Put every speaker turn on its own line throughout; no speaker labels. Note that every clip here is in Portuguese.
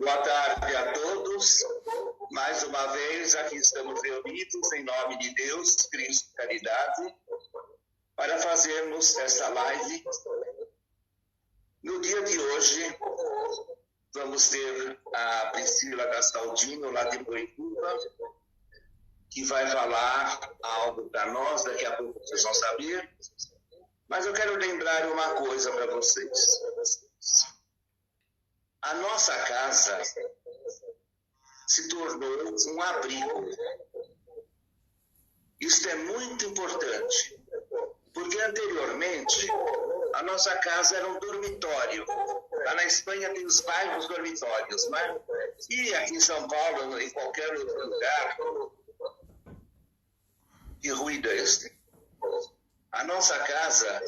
Boa tarde a todos. Mais uma vez, aqui estamos reunidos em nome de Deus, Cristo, caridade, para fazermos esta live. No dia de hoje, vamos ter a Priscila Gastaldino, lá de Boituva, que vai falar algo para nós, daqui a pouco vocês vão saber. Mas eu quero lembrar uma coisa para vocês. A nossa casa se tornou um abrigo. Isso é muito importante, porque anteriormente a nossa casa era um dormitório. Lá na Espanha tem os bairros dormitórios, né? E aqui em São Paulo, em qualquer outro lugar, que ruído é este? A nossa casa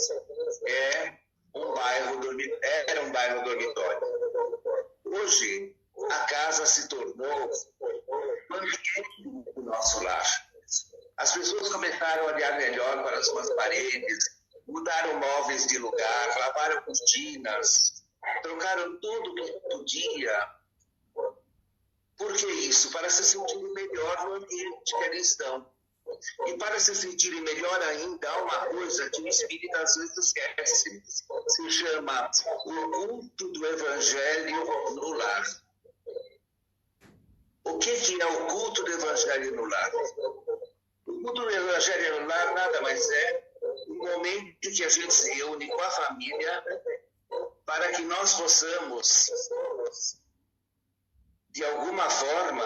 era um bairro dormitório. Hoje, a casa se tornou o ambiente do nosso lar. As pessoas começaram a olhar melhor para as suas paredes, mudaram móveis de lugar, lavaram cortinas, trocaram tudo que podia. Por que isso? Para se sentirem melhor no ambiente que eles estão. E para se sentirem melhor ainda, há uma coisa que o espírito às vezes esquece. Se chama o culto do Evangelho no lar. O que é o culto do Evangelho no lar? O culto do Evangelho no lar nada mais é o momento que a gente se reúne com a família para que nós possamos, de alguma forma,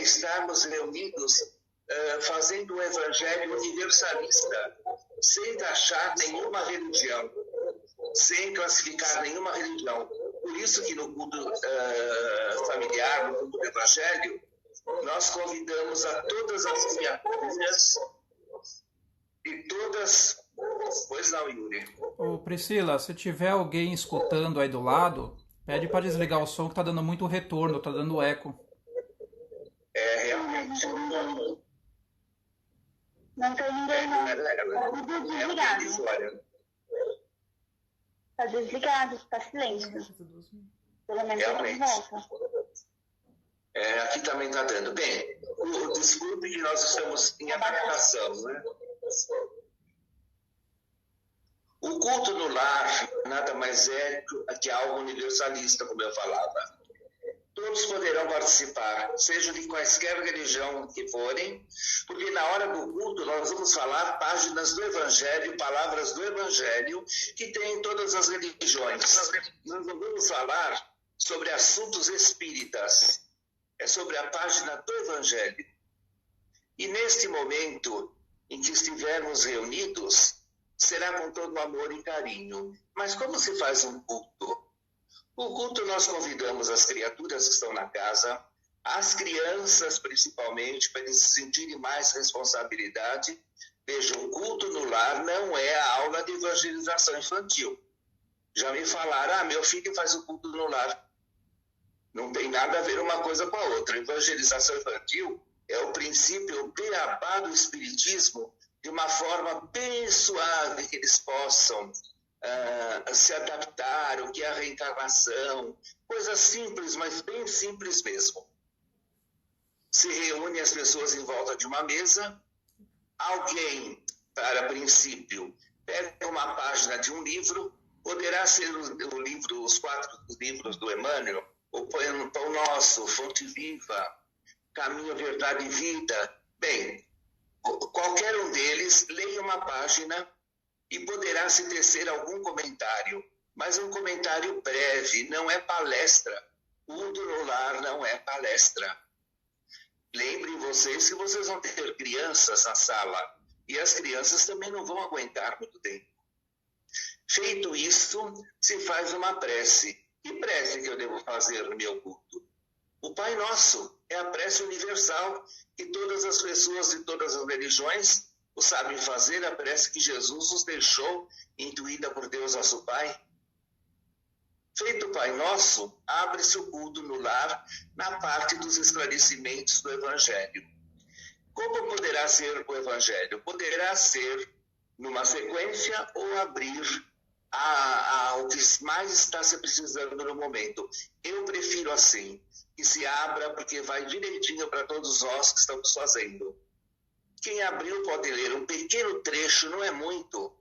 estarmos reunidos fazendo um evangelho universalista, sem taxar nenhuma religião, sem classificar nenhuma religião. Por isso que no culto familiar, no culto do evangelho, nós convidamos a todas as criaturas e todas... Pois não, Yuri?
Ô Priscila, se tiver alguém escutando aí do lado, pede para desligar o som que está dando muito retorno, está dando eco.
Realmente.
Não tem ninguém, não. Tá desligado. Tá desligado, tá silêncio. Pelo menos
realmente.
Volta.
Aqui também está dando. Bem, desculpe que nós estamos em adaptação, né? O culto no lar nada mais é que algo universalista, como eu falava. Todos poderão participar, seja de quaisquer religião que forem, porque na hora do culto nós vamos falar páginas do Evangelho, palavras do Evangelho, que tem em todas as religiões. Nós não vamos falar sobre assuntos espíritas, é sobre a página do Evangelho. E neste momento em que estivermos reunidos, será com todo amor e carinho. Mas como se faz um culto? O culto nós convidamos as criaturas que estão na casa, as crianças principalmente, para eles se sentirem mais responsabilidade. Veja, o culto no lar não é a aula de evangelização infantil. Já me falaram, meu filho faz o culto no lar. Não tem nada a ver uma coisa com a outra. Evangelização infantil é o princípio, o beabá do espiritismo, de uma forma bem suave, que eles possam se adaptar, o que é a reencarnação, coisas simples, mas bem simples mesmo. Se reúnem as pessoas em volta de uma mesa, alguém, para princípio, pega uma página de um livro, poderá ser o livro, os 4 livros do Emmanuel, o Pão Nosso, Fonte Viva, Caminho, Verdade e Vida. Bem, qualquer um deles leia uma página e poderá se tecer algum comentário, mas um comentário breve, não é palestra. O culto no lar não é palestra. Lembrem vocês que vocês vão ter crianças na sala, e as crianças também não vão aguentar muito tempo. Feito isso, se faz uma prece. Que prece que eu devo fazer no meu culto? O Pai Nosso é a prece universal que todas as pessoas de todas as religiões o sabem fazer, a prece que Jesus nos deixou, intuída por Deus nosso Pai. Feito o Pai Nosso, abre-se o culto no lar na parte dos esclarecimentos do Evangelho. Como poderá ser o Evangelho? Poderá ser numa sequência ou abrir o que mais está se precisando no momento. Eu prefiro assim, que se abra, porque vai direitinho para todos nós que estamos fazendo. Quem abriu pode ler um pequeno trecho, não é muito.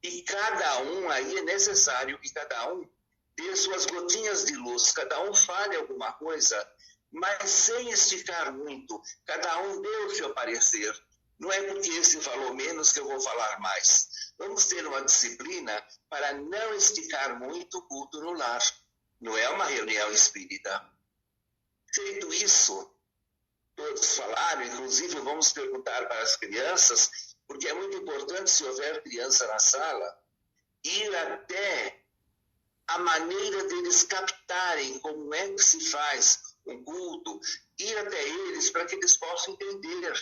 E cada um, aí é necessário que cada um dê suas gotinhas de luz, cada um fale alguma coisa, mas sem esticar muito. Cada um dê o seu parecer. Não é porque esse falou menos que eu vou falar mais. Vamos ter uma disciplina para não esticar muito o culto no lar. Não é uma reunião espírita. Feito isso, todos falaram, inclusive vamos perguntar para as crianças, porque é muito importante, se houver criança na sala, ir até a maneira deles captarem como é que se faz um culto, ir até eles para que eles possam entender.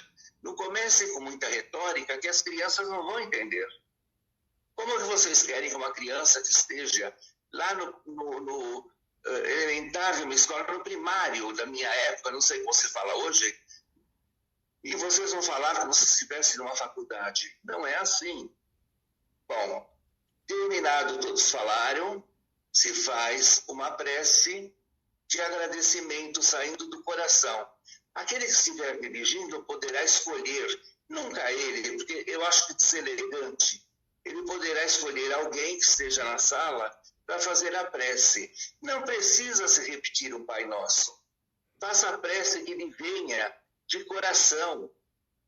Não comecem com muita retórica, que as crianças não vão entender. Como é que vocês querem que uma criança que esteja lá no elementar de uma escola, no primário da minha época, não sei como se fala hoje, e vocês vão falar como se estivesse numa faculdade? Não é assim. Bom, terminado todos falaram, se faz uma prece de agradecimento saindo do coração. Aquele que estiver dirigindo poderá escolher, nunca ele, porque eu acho que deselegante, ele poderá escolher alguém que esteja na sala para fazer a prece. Não precisa se repetir um Pai Nosso. Faça a prece que lhe venha de coração,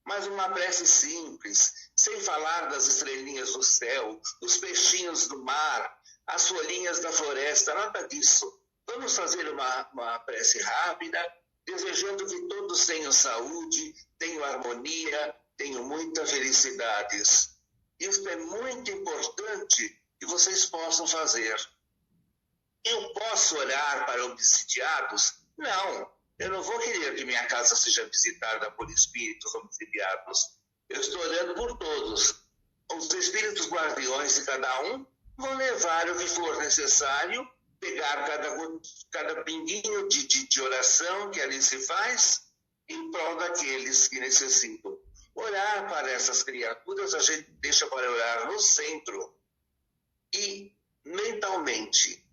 mas uma prece simples, sem falar das estrelinhas do céu, dos peixinhos do mar, as folhinhas da floresta, nada disso. Vamos fazer uma prece rápida, desejando que todos tenham saúde, tenham harmonia, tenham muitas felicidades. Isso é muito importante que vocês possam fazer. Eu posso orar para obsidiados? Não, eu não vou querer que minha casa seja visitada por espíritos obsidiados. Eu estou orando por todos. Os espíritos guardiões de cada um vão levar o que for necessário, pegar cada pinguinho de oração que ali se faz em prol daqueles que necessitam. Orar para essas criaturas, a gente deixa para orar no centro. E, mentalmente,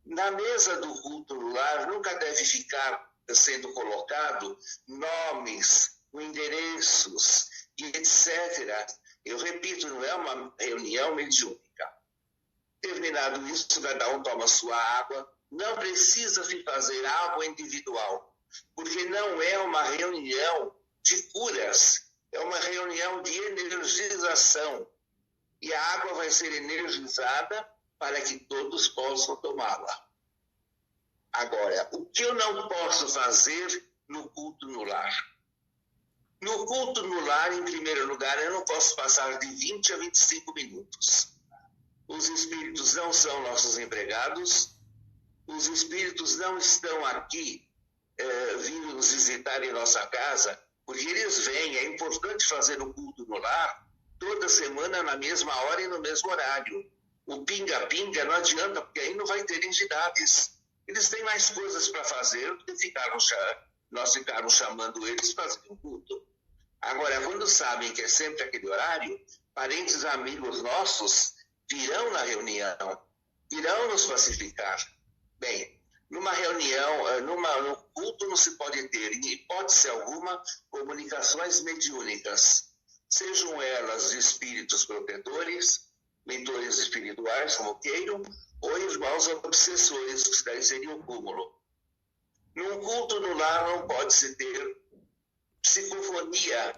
na mesa do culto no lar, nunca deve ficar sendo colocado nomes, endereços, e etc. Eu repito, não é uma reunião mediúnica. Terminado isso, cada um toma sua água. Não precisa se fazer água individual, porque não é uma reunião de curas, é uma reunião de energização. E a água vai ser energizada para que todos possam tomá-la. Agora, o que eu não posso fazer no culto no lar? No culto no lar, em primeiro lugar, eu não posso passar de 20 a 25 minutos. Os espíritos não são nossos empregados, os espíritos não estão aqui vindo nos visitar em nossa casa, porque eles vêm. É importante fazer o culto no lar toda semana na mesma hora e no mesmo horário. O pinga-pinga não adianta, porque aí não vai ter entidades. Eles têm mais coisas para fazer do que nós ficarmos chamando eles para fazer o culto. Agora, quando sabem que é sempre aquele horário, parentes, amigos nossos virão na reunião, irão nos pacificar. Bem, numa reunião, no culto não se pode ter, em hipótese alguma, comunicações mediúnicas, sejam elas de espíritos protetores, mentores espirituais, como queiram, ou irmãos obsessores, que daí seria o cúmulo. Num culto no lar não pode-se ter psicofonia,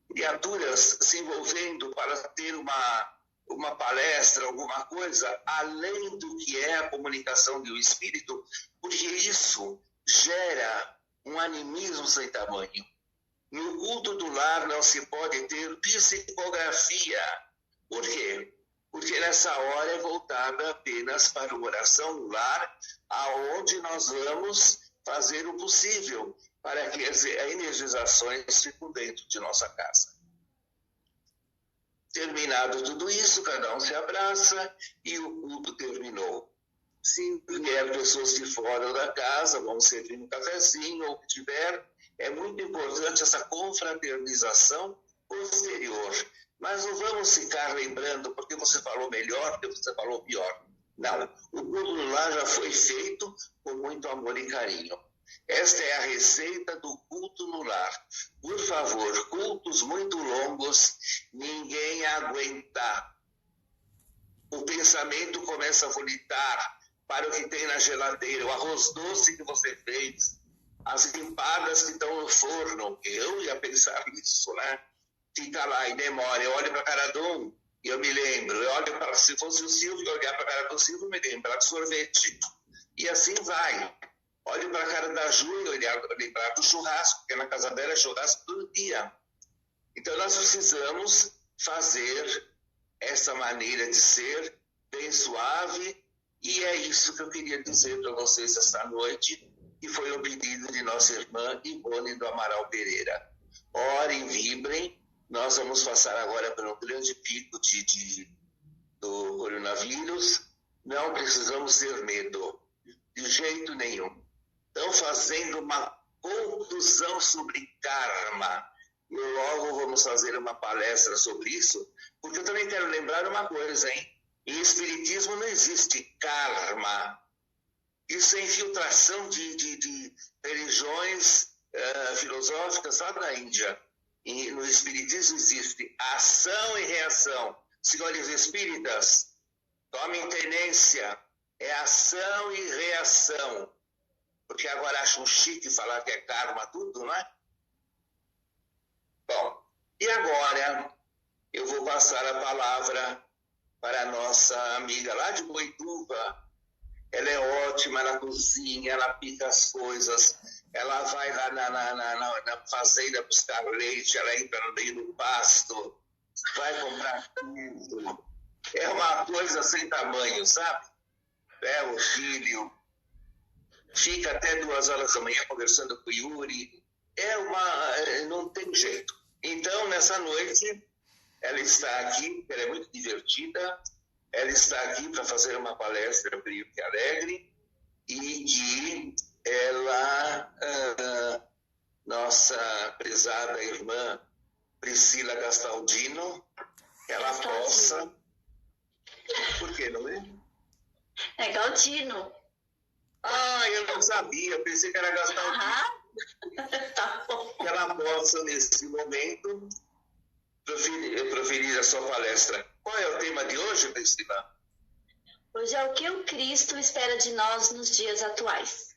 criaturas se envolvendo para ter uma palestra, alguma coisa, além do que é a comunicação do espírito, porque isso gera um animismo sem tamanho. No culto do lar não se pode ter psicografia. Por quê? Porque nessa hora é voltada apenas para a oração no lar, aonde nós vamos fazer o possível para que as energizações fiquem dentro de nossa casa. Terminado tudo isso, cada um se abraça e o culto terminou. Se vier pessoas de fora da casa, vamos servir um cafezinho ou o que tiver. É muito importante essa confraternização posterior, Mas não vamos ficar lembrando porque você falou melhor, porque você falou pior. Não, o culto no lar já foi feito com muito amor e carinho. Esta é a receita do culto no lar. Por favor, cultos muito longos, ninguém aguenta. O pensamento começa a volitar para o que tem na geladeira, o arroz doce que você fez, as empadas que estão no forno. Eu ia pensar nisso, né? Fica lá e demora. Eu olho para a cara de um e eu me lembro. Eu olho para, se fosse o Silvio, eu olhar para a cara do Silvio e me lembrar do sorvete. E assim vai. Olho para a cara da Ju e lembrar do churrasco, porque na casa dela é churrasco todo dia. Então nós precisamos fazer essa maneira de ser bem suave, e é isso que eu queria dizer para vocês esta noite, que foi um pedido de nossa irmã Ivone do Amaral Pereira. Orem, vibrem. Nós vamos passar agora por um grande pico do coronavírus. Não precisamos ter medo, de jeito nenhum. Estão fazendo uma conclusão sobre karma. E logo vamos fazer uma palestra sobre isso, porque eu também quero lembrar uma coisa, hein? Em Espiritismo não existe karma. Isso é infiltração de religiões filosóficas lá da Índia. E no Espiritismo existe ação e reação. Senhores espíritas, tomem tenência. É ação e reação. Porque agora acham chique falar que é karma tudo, não é? Bom, e agora eu vou passar a palavra para a nossa amiga lá de Boituva. Ela é ótima, ela cozinha, ela pica as coisas, ela vai lá na fazenda buscar leite, ela entra no meio do pasto, vai comprar tudo. É uma coisa sem tamanho, sabe? É o filho, fica até 2 horas da manhã conversando com o Yuri. Não tem jeito. Então, nessa noite, ela está aqui, ela é muito divertida, ela está aqui para fazer uma palestra brilho e alegre, e que ela, nossa prezada irmã Priscila Gastaldino, ela possa... Por que, não é?
É Galdino.
Ah, eu não sabia, pensei que era Gastaldino.
Tá bom.
Que ela possa, nesse momento, proferir a sua palestra. Qual é o tema de hoje, Priscila?
Hoje é o que o Cristo espera de nós nos dias atuais.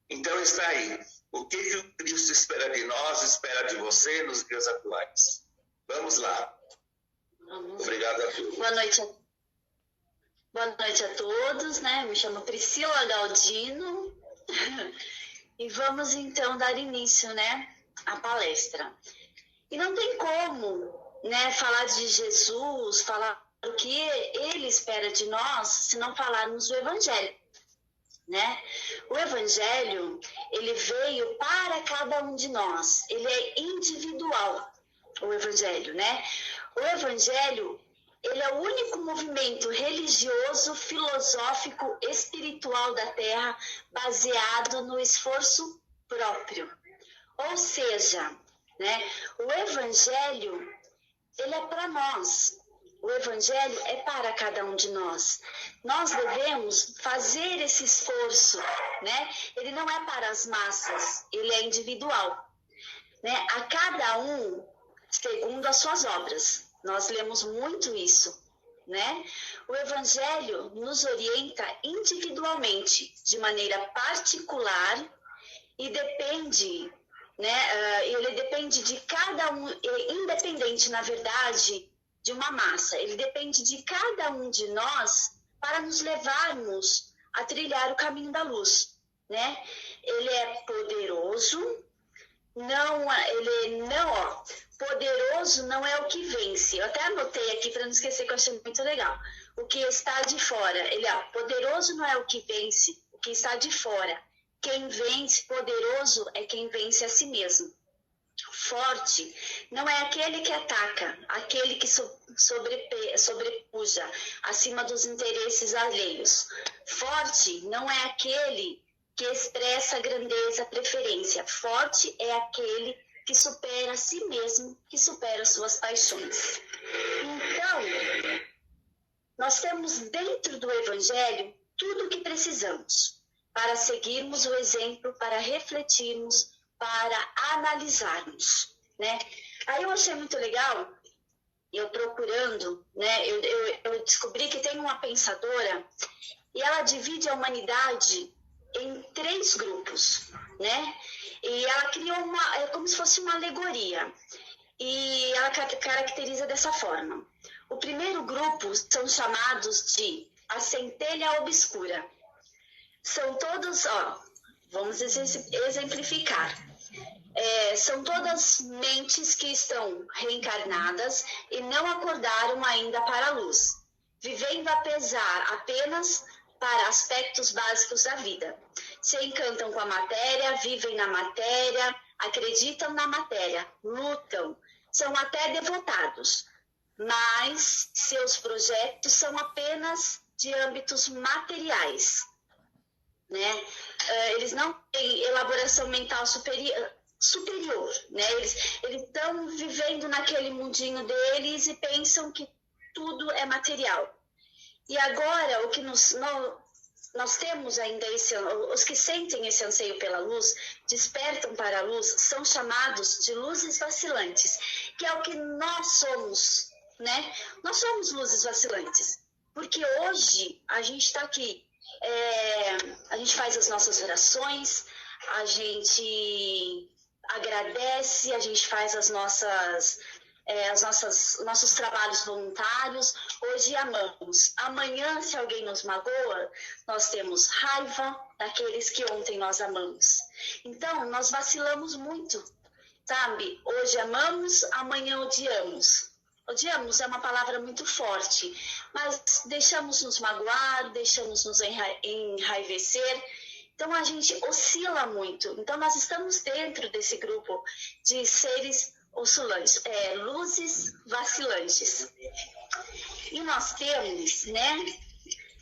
Então está aí. O que o Cristo espera de nós, espera de você nos dias atuais. Vamos lá. Obrigado a todos.
Boa noite a todos, né? Me chamo Priscila Galdino. E vamos então dar início, né, à palestra. E não tem como, né, falar de Jesus, falar o que ele espera de nós, se não falarmos do Evangelho, né? O Evangelho, ele veio para cada um de nós, ele é individual, o Evangelho, né? O Evangelho, ele é o único movimento religioso, filosófico, espiritual da Terra baseado no esforço próprio. Ou seja, né, o Evangelho, ele é para nós. O Evangelho é para cada um de nós. Nós devemos fazer esse esforço, né? Ele não é para as massas, ele é individual, né? A cada um segundo as suas obras. Nós lemos muito isso, né? O Evangelho nos orienta individualmente, de maneira particular, e depende, né? Ele depende de cada um, independente, na verdade, de uma massa. Ele depende de cada um de nós para nos levarmos a trilhar o caminho da luz, né? Ele é poderoso. Poderoso não é o que vence. Eu até anotei aqui para não esquecer, que eu achei muito legal. O que está de fora. Poderoso não é o que vence, o que está de fora. Quem vence, poderoso, é quem vence a si mesmo. Forte não é aquele que ataca, aquele que sobrepuja acima dos interesses alheios. Forte não é aquele que expressa grandeza, preferência. Forte é aquele que supera a si mesmo, que supera as suas paixões. Então, nós temos dentro do Evangelho tudo o que precisamos para seguirmos o exemplo, para refletirmos, para analisarmos, né? Aí eu achei muito legal, eu procurando, né? Eu descobri que tem uma pensadora e ela divide a humanidade em 3 grupos, né? E ela criou é como se fosse uma alegoria. E ela caracteriza dessa forma. O primeiro grupo são chamados de a centelha obscura. São todos, vamos exemplificar. São todas mentes que estão reencarnadas e não acordaram ainda para a luz, vivendo apenas para aspectos básicos da vida. Se encantam com a matéria, vivem na matéria, acreditam na matéria, lutam, são até devotados, mas seus projetos são apenas de âmbitos materiais, né? Eles não têm elaboração mental superior, né? Eles estão vivendo naquele mundinho deles e pensam que tudo é material. E agora, o que nós temos ainda os que sentem esse anseio pela luz, despertam para a luz, são chamados de luzes vacilantes, que é o que nós somos, né? Nós somos luzes vacilantes, porque hoje a gente está aqui, a gente faz as nossas orações, a gente agradece, a gente faz nossos trabalhos voluntários. Hoje amamos. Amanhã, se alguém nos magoa, nós temos raiva daqueles que ontem nós amamos. Então, nós vacilamos muito, sabe? Hoje amamos, amanhã odiamos. Odiamos é uma palavra muito forte, mas deixamos nos magoar, deixamos nos enraivecer. Então, a gente oscila muito. Então, nós estamos dentro desse grupo de seres oscilantes, luzes vacilantes. E nós temos, né,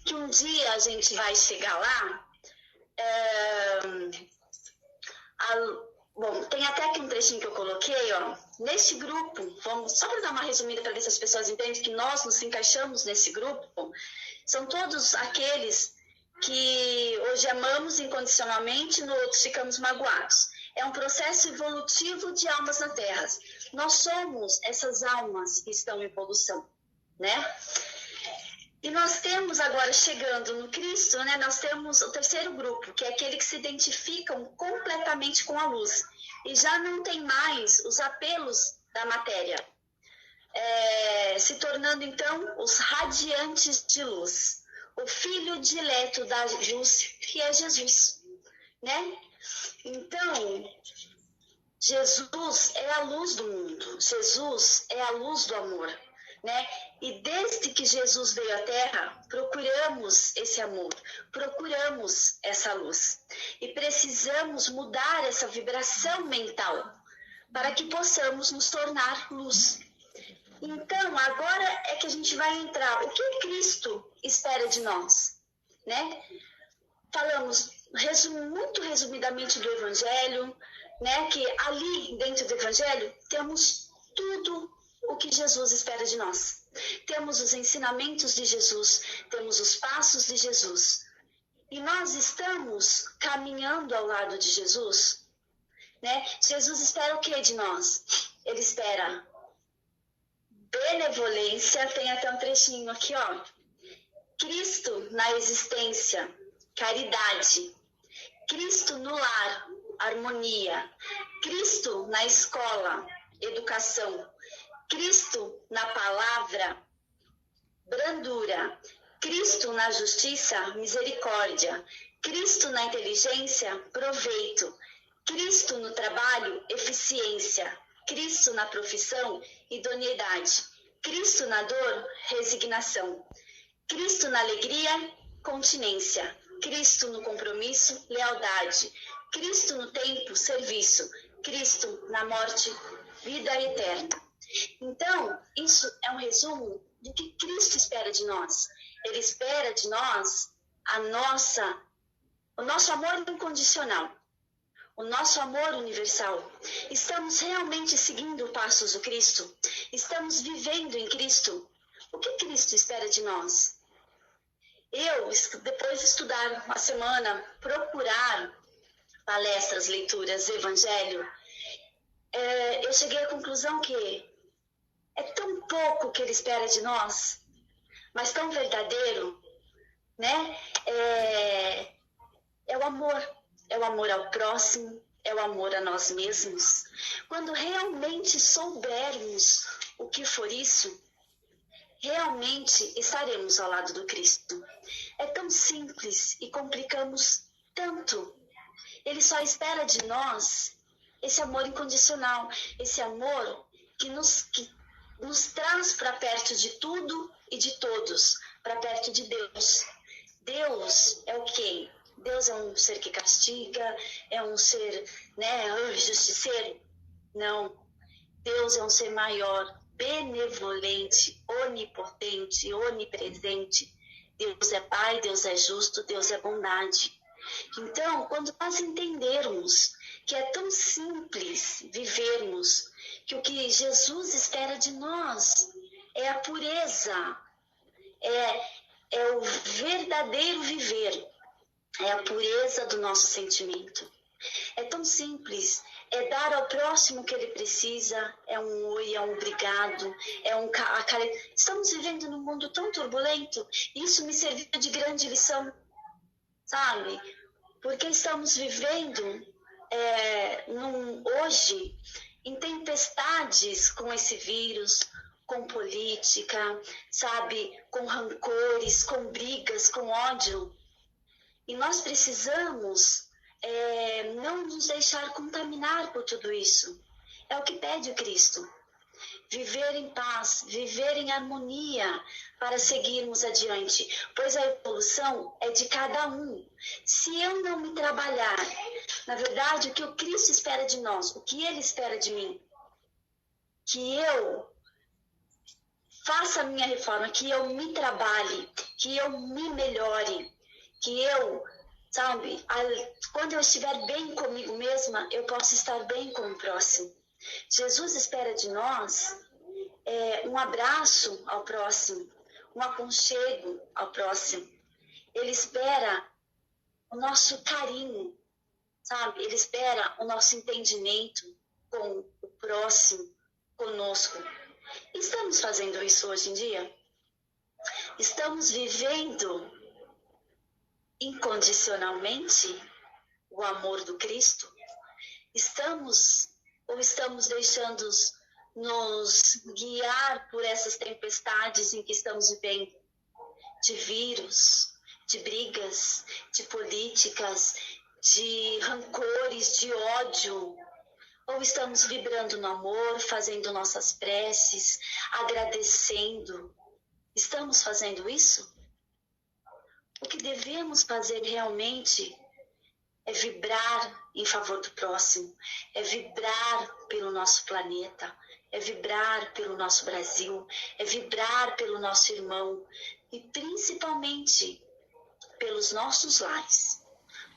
que um dia a gente vai chegar lá. Bom, tem até aqui um trechinho que eu coloquei, neste grupo, só para dar uma resumida para ver se as pessoas entendem que nós nos encaixamos nesse grupo, são todos aqueles que hoje amamos incondicionalmente, no outro ficamos magoados. É um processo evolutivo de almas na Terra. Nós somos essas almas que estão em evolução, né? E nós temos agora, chegando no Cristo, né, nós temos o terceiro grupo, que é aquele que se identificam completamente com a luz. E já não tem mais os apelos da matéria, se tornando, então, os radiantes de luz. O filho dileto da luz, que é Jesus, né? Então, Jesus é a luz do mundo, Jesus é a luz do amor, né? E desde que Jesus veio à Terra, procuramos esse amor, procuramos essa luz. E precisamos mudar essa vibração mental para que possamos nos tornar luz. Então, agora é que a gente vai entrar. O que Cristo espera de nós, né? Falamos muito resumidamente do Evangelho, né? Que ali dentro do Evangelho temos tudo o que Jesus espera de nós. Temos os ensinamentos de Jesus, temos os passos de Jesus. E nós estamos caminhando ao lado de Jesus, né? Jesus espera o que de nós? Ele espera benevolência, tem até um trechinho aqui, Cristo na existência, caridade. Cristo no lar, harmonia. Cristo na escola, educação. Cristo na palavra, brandura. Cristo na justiça, misericórdia. Cristo na inteligência, proveito. Cristo no trabalho, eficiência. Cristo na profissão, idoneidade. Cristo na dor, resignação. Cristo na alegria, continência. Cristo no compromisso, lealdade. Cristo no tempo, serviço. Cristo na morte, vida eterna. Então, isso é um resumo do que Cristo espera de nós. Ele espera de nós o nosso amor incondicional. o nosso amor universal? Estamos realmente seguindo passos do Cristo? Estamos vivendo em Cristo? O que Cristo espera de nós? Eu, depois de estudar uma semana, procurar palestras, leituras, evangelho, eu cheguei à conclusão que é tão pouco que ele espera de nós, mas tão verdadeiro, né? É o amor ao próximo, é o amor a nós mesmos. Quando realmente soubermos o que for isso, realmente estaremos ao lado do Cristo. É tão simples e complicamos tanto. Ele só espera de nós esse amor incondicional, esse amor que nos traz para perto de tudo e de todos, para perto de Deus. Deus é o quê? Deus é um ser que castiga, é um ser, justiceiro? Não. Deus é um ser maior, benevolente, onipotente, onipresente. Deus é Pai, Deus é justo, Deus é bondade. Então, quando nós entendermos que é tão simples vivermos, que o que Jesus espera de nós é a pureza, é o verdadeiro viver, é a pureza do nosso sentimento. É tão simples, é dar ao próximo o que ele precisa, é um oi, é um obrigado, Estamos vivendo num mundo tão turbulento, isso me serviu de grande lição, sabe? Porque estamos vivendo hoje em tempestades com esse vírus, com política, sabe? Com rancores, com brigas, com ódio. E nós precisamos não nos deixar contaminar por tudo isso. É o que pede o Cristo. Viver em paz, viver em harmonia para seguirmos adiante, pois a evolução é de cada um. Se eu não me trabalhar, na verdade, o que o Cristo espera de nós, o que Ele espera de mim, que eu faça a minha reforma, que eu me trabalhe, que eu me melhore, que eu, sabe, quando eu estiver bem comigo mesma, eu posso estar bem com o próximo. Jesus espera de nós um abraço ao próximo, um aconchego ao próximo. Ele espera o nosso carinho, sabe? Ele espera o nosso entendimento com o próximo, conosco. Estamos fazendo isso hoje em dia? Estamos vivendo incondicionalmente o amor do Cristo? Estamos deixando-nos guiar por essas tempestades em que estamos vivendo, de vírus, de brigas, de políticas, de rancores, de ódio? Ou estamos vibrando no amor, fazendo nossas preces, agradecendo? Estamos fazendo isso? O que devemos fazer realmente é vibrar em favor do próximo, é vibrar pelo nosso planeta, é vibrar pelo nosso Brasil, é vibrar pelo nosso irmão e principalmente pelos nossos lares.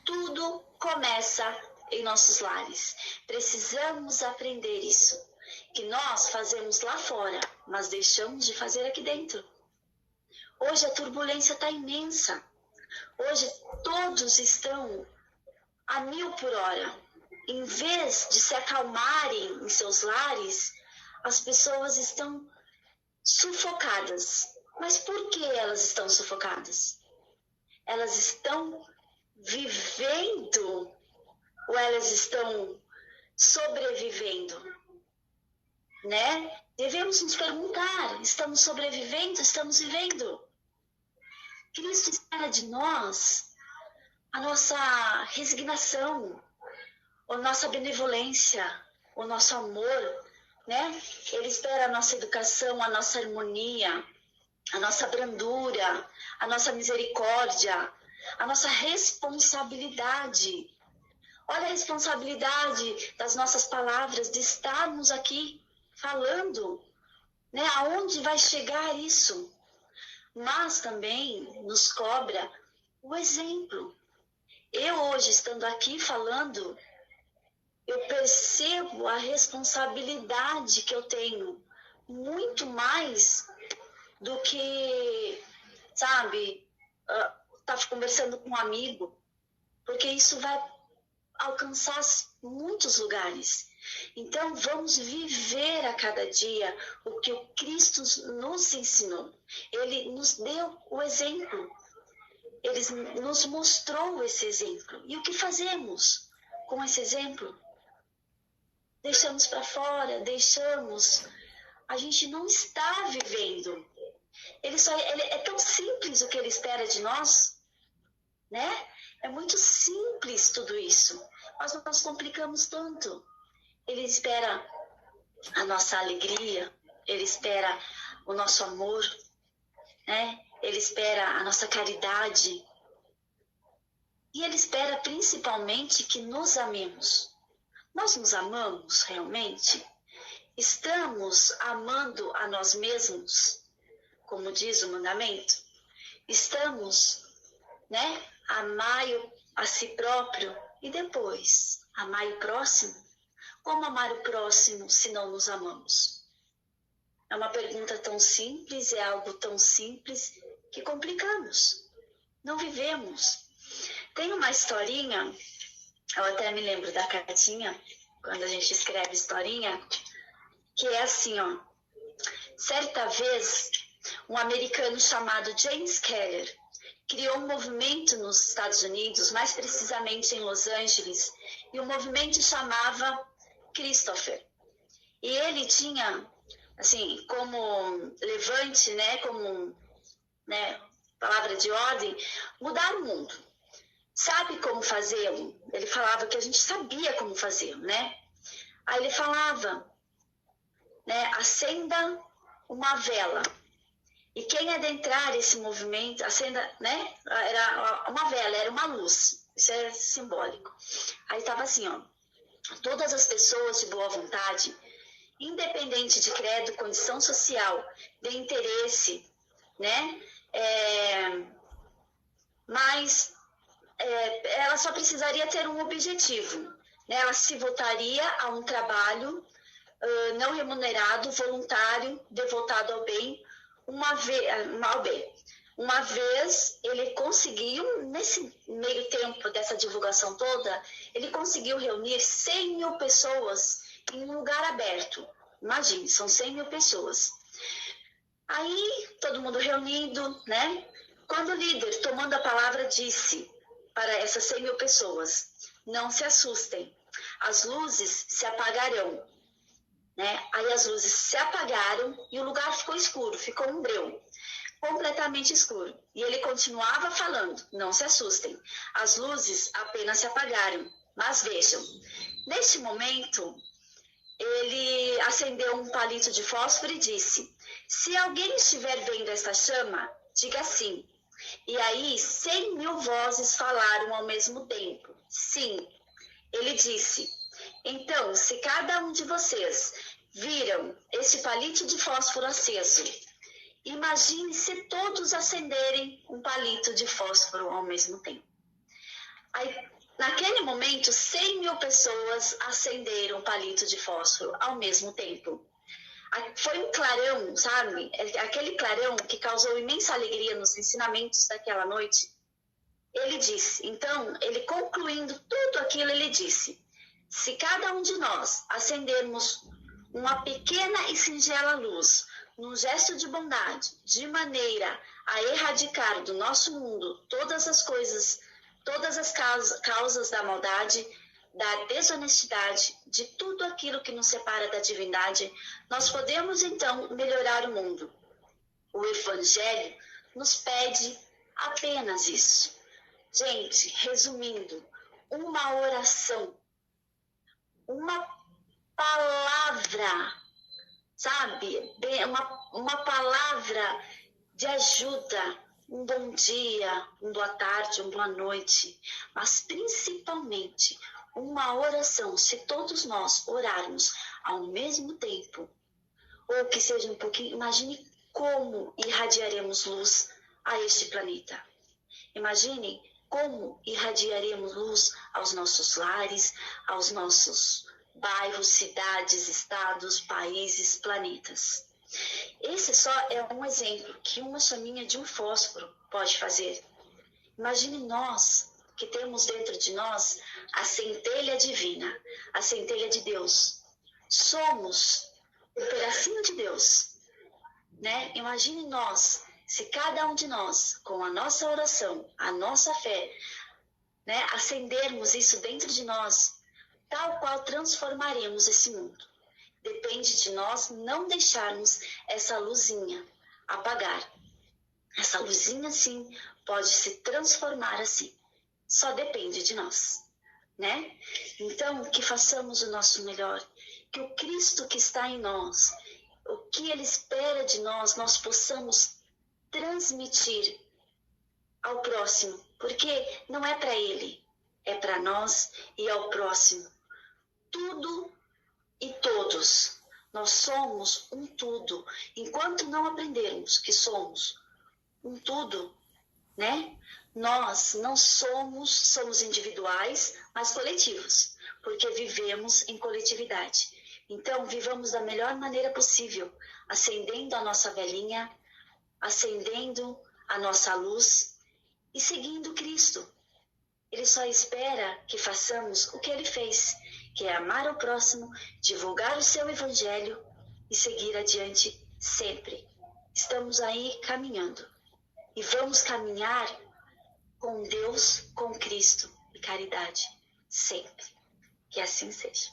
Tudo começa em nossos lares. Precisamos aprender isso, que nós fazemos lá fora, mas deixamos de fazer aqui dentro. Hoje a turbulência está imensa. Hoje todos estão a 1000 por hora. Em vez de se acalmarem em seus lares, as pessoas estão sufocadas. Mas por que elas estão sufocadas? Elas estão vivendo ou elas estão sobrevivendo? Né? Devemos nos perguntar, estamos sobrevivendo, estamos vivendo? Cristo espera de nós a nossa resignação, a nossa benevolência, o nosso amor, né? Ele espera a nossa educação, a nossa harmonia, a nossa brandura, a nossa misericórdia, a nossa responsabilidade. Olha a responsabilidade das nossas palavras, de estarmos aqui falando, né? Aonde vai chegar isso? Mas também nos cobra o exemplo. Eu hoje, estando aqui falando, eu percebo a responsabilidade que eu tenho, muito mais do que, sabe, estar conversando com um amigo, porque isso vai alcançar muitos lugares. Então, vamos viver a cada dia o que o Cristo nos ensinou. Ele nos deu o exemplo. Ele nos mostrou esse exemplo. E o que fazemos com esse exemplo? Deixamos para fora, deixamos. A gente não está vivendo. Ele é tão simples o que ele espera de nós, né? É muito simples tudo isso. Mas nós complicamos tanto. Ele espera a nossa alegria, ele espera o nosso amor, né? Ele espera a nossa caridade. E ele espera principalmente que nos amemos. Nós nos amamos realmente? Estamos amando a nós mesmos, como diz o mandamento? Estamos, né? Amar a si próprio e depois amar o próximo? Como amar o próximo se não nos amamos? É uma pergunta tão simples, é algo tão simples que complicamos. Não vivemos. Tem uma historinha, eu até me lembro da cartinha, quando a gente escreve historinha, que é assim, ó. Certa vez, um americano chamado James Keller criou um movimento nos Estados Unidos, mais precisamente em Los Angeles, e o movimento chamava Christopher. E ele tinha, assim, como levante, né, como, né, palavra de ordem, mudar o mundo. Sabe como fazê-lo? Ele falava que a gente sabia como fazê-lo, né? Aí ele falava, né, acenda uma vela. E quem adentrar esse movimento, acenda, né, era uma vela, era uma luz. Isso é simbólico. Aí estava assim, ó. Todas as pessoas de boa vontade, independente de credo, condição social, de interesse, né? Mas ela só precisaria ter um objetivo, né? Ela se voltaria a um trabalho não remunerado, voluntário, devotado ao bem, Uma vez ele conseguiu, nesse meio tempo dessa divulgação toda, ele conseguiu reunir 100 mil pessoas em um lugar aberto. Imagine, são 100 mil pessoas. Aí, todo mundo reunido, né? Quando o líder, tomando a palavra, disse para essas 100 mil pessoas, não se assustem, as luzes se apagarão. Né? Aí as luzes se apagaram e o lugar ficou escuro, ficou um breu, completamente escuro. E ele continuava falando, não se assustem, as luzes apenas se apagaram, mas vejam, neste momento, ele acendeu um palito de fósforo e disse, se alguém estiver vendo esta chama, diga sim. E aí 100 mil vozes falaram ao mesmo tempo, sim. Ele disse, então, se cada um de vocês viram esse palito de fósforo aceso, imagine se todos acenderem um palito de fósforo ao mesmo tempo. Aí, naquele momento, 100 mil pessoas acenderam um palito de fósforo ao mesmo tempo. Foi um clarão, sabe? Aquele clarão que causou imensa alegria nos ensinamentos daquela noite. Ele disse, então, ele concluindo tudo aquilo, ele disse, se cada um de nós acendermos uma pequena e singela luz, num gesto de bondade, de maneira a erradicar do nosso mundo todas as coisas, todas as causas da maldade, da desonestidade, de tudo aquilo que nos separa da divindade, nós podemos então melhorar o mundo. O Evangelho nos pede apenas isso. Gente, resumindo, uma oração, uma palavra, sabe? Uma palavra de ajuda, um bom dia, uma boa tarde, uma boa noite, mas principalmente uma oração, se todos nós orarmos ao mesmo tempo, ou que seja um pouquinho, imagine como irradiaremos luz a este planeta. Imagine como irradiaremos luz aos nossos lares, aos nossos bairros, cidades, estados, países, planetas. Esse só é um exemplo que uma chaminha de um fósforo pode fazer. Imagine nós que temos dentro de nós a centelha divina, a centelha de Deus. Somos um pedacinho de Deus, né? Imagine nós, se cada um de nós, com a nossa oração, a nossa fé, né, acendermos isso dentro de nós, tal qual transformaremos esse mundo. Depende de nós não deixarmos essa luzinha apagar. Essa luzinha, sim, pode se transformar assim. Só depende de nós, né? Então, que façamos o nosso melhor, que o Cristo que está em nós, o que Ele espera de nós, nós possamos transmitir ao próximo, porque não é para Ele, é para nós e ao próximo. Tudo e todos, nós somos um tudo. Enquanto não aprendermos que somos um tudo, né? Nós não somos individuais, mas coletivos, porque vivemos em coletividade. Então, vivamos da melhor maneira possível, acendendo a nossa velinha, acendendo a nossa luz e seguindo Cristo. Ele só espera que façamos o que Ele fez, que é amar o próximo, divulgar o seu evangelho e seguir adiante sempre. Estamos aí caminhando e vamos caminhar com Deus, com Cristo e caridade, sempre. Que assim seja.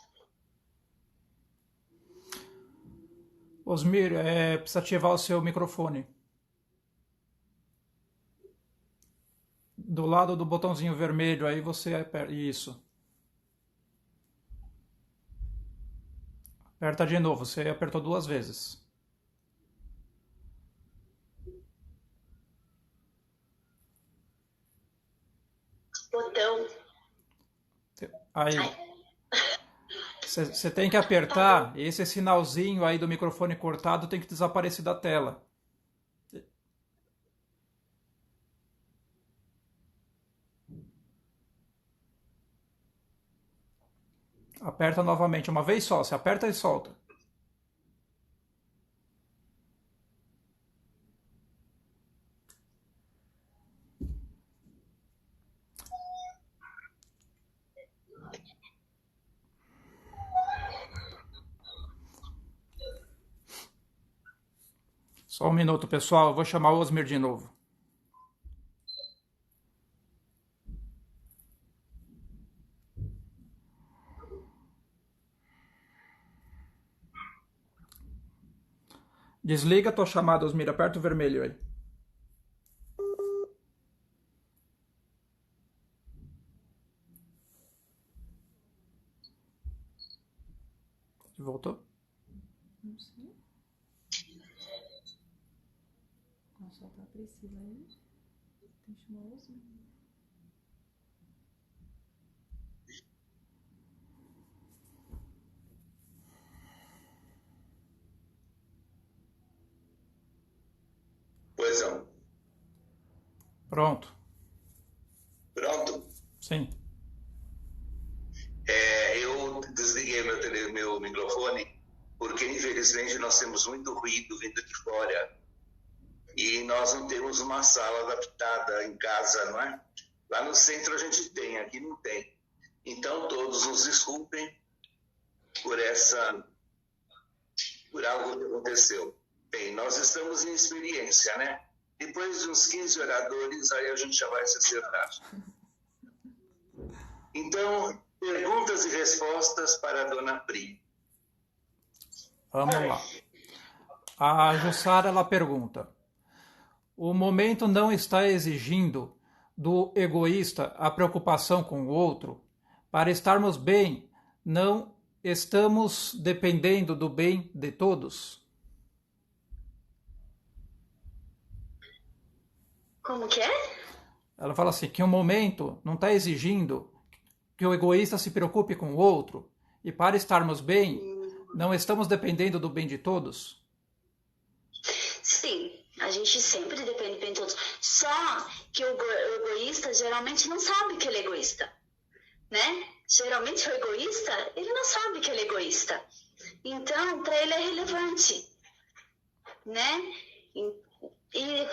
Osmir, precisa ativar o seu microfone. Do lado do botãozinho vermelho, aí você aperta. Isso. Aperta de novo, você apertou 2 vezes.
Botão.
Aí. Você tem que apertar, e esse sinalzinho aí do microfone cortado tem que desaparecer da tela. Aperta novamente, uma vez só. Você aperta e solta. Só um minuto, pessoal. Eu vou chamar o Osmir de novo. Desliga a tua chamada, Osmir. Aperta o vermelho aí. Voltou?
Não sei. Só tá a Priscila aí. Tem que chamar o Osmir.
Pois não.
Pronto.
Pronto?
Sim.
Eu desliguei meu microfone porque, infelizmente, nós temos muito ruído vindo de fora. E nós não temos uma sala adaptada em casa, não é? Lá no centro a gente tem, aqui não tem. Então, todos nos desculpem por algo que aconteceu. Bem, nós estamos em experiência, né? Depois de uns 15 oradores, aí a gente já vai se acertar. Então, perguntas e respostas para a dona Pri.
Vamos lá. A Jussara, ela pergunta: o momento não está exigindo do egoísta a preocupação com o outro? Para estarmos bem, não estamos dependendo do bem de todos?
Como que é?
Ela fala assim, que o momento não está exigindo que o egoísta se preocupe com o outro, e para estarmos bem, não estamos dependendo do bem de todos?
Sim, A gente sempre depende de todos. Só que o egoísta geralmente não sabe que ele é egoísta, né? Geralmente o egoísta, ele não sabe que ele é egoísta. Então, para ele é relevante, né? E